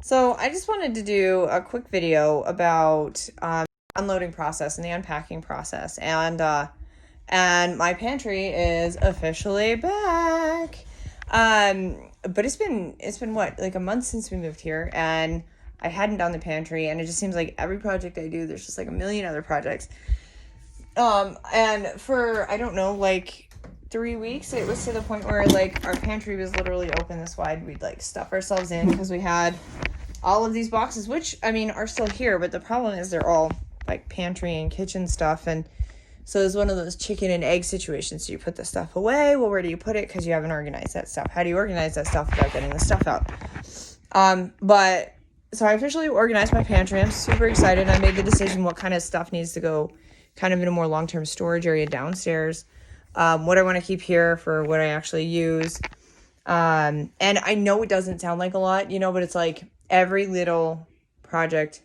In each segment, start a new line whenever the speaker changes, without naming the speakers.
So I just wanted to do a quick video about unloading process and the unpacking process, and my pantry is officially back. But it's been what, like a month since we moved here, and I hadn't done the pantry, and it just seems like every project I do, there's just like a million other projects. And for I don't know, like 3 weeks, it was to the point where like our pantry was literally open this wide. We'd like stuff ourselves in because we had all of these boxes, which I mean are still here, but the problem is they're all like pantry and kitchen stuff, and so it's one of those chicken and egg situations. Do you put the stuff away? Well, where do you put it? Because you haven't organized that stuff. How do you organize that stuff without getting the stuff out? But so I officially organized my pantry. I'm super excited. I made the decision what kind of stuff needs to go kind of in a more long-term storage area downstairs. What I want to keep here for what I actually use. And I know it doesn't sound like a lot, but it's like every little project,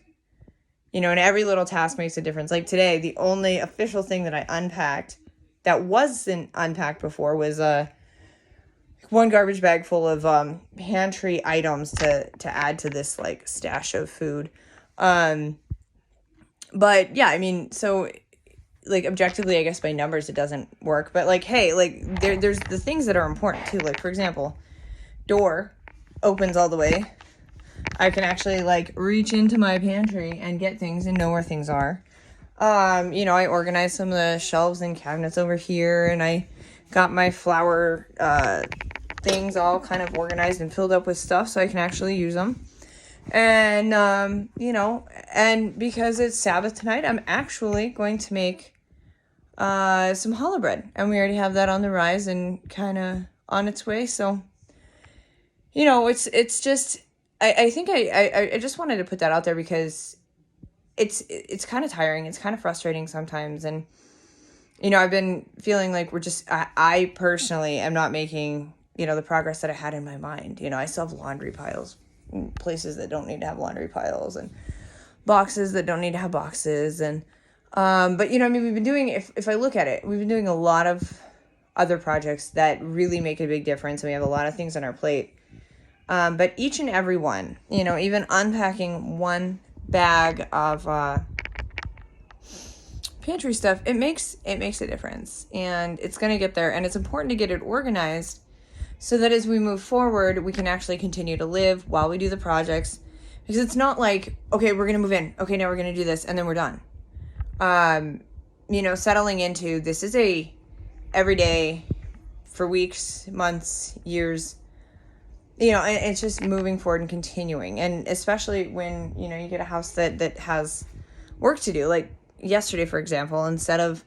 and every little task makes a difference. Like today, the only official thing that I unpacked that wasn't unpacked before was one garbage bag full of pantry items to add to this like stash of food. But yeah, I mean, so like objectively, I guess by numbers it doesn't work. But like, hey, like there's the things that are important too. Like for example, door opens all the way. I can actually like reach into my pantry and get things and know where things are. I organized some of the shelves and cabinets over here, and I got my flour things all kind of organized and filled up with stuff so I can actually use them. And, and because it's Sabbath tonight, I'm actually going to make some challah bread. And we already have that on the rise and kind of on its way. So, it's just... I think I just wanted to put that out there because it's kind of tiring. It's kind of frustrating sometimes. And, I've been feeling like I personally am not making, the progress that I had in my mind. I still have laundry piles, places that don't need to have laundry piles, and boxes that don't need to have boxes. And, but, we've been doing, if I look at it, we've been doing a lot of other projects that really make a big difference. And we have a lot of things on our plate. But each and every one, even unpacking one bag of pantry stuff, it makes a difference, and it's going to get there. And it's important to get it organized so that as we move forward, we can actually continue to live while we do the projects. Because it's not like, okay, we're going to move in. Okay, now we're going to do this, and then we're done. Settling into this is a everyday for weeks, months, years. And it's just moving forward and continuing. And especially when, you get a house that has work to do. Like yesterday, for example, instead of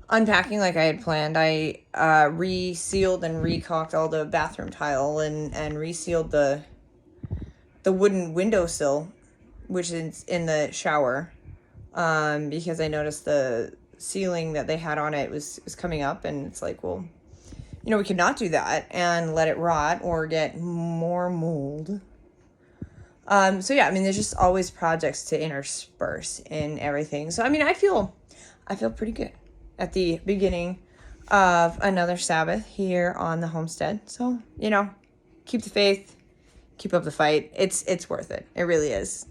unpacking like I had planned, I resealed and recaulked all the bathroom tile and resealed the wooden windowsill, which is in the shower, because I noticed the ceiling that they had on it was coming up, and it's like, well, we could not do that and let it rot or get more mold. So yeah, there's just always projects to intersperse in everything. So, I feel pretty good at the beginning of another Sabbath here on the homestead. So, keep the faith, keep up the fight. It's worth it. It really is.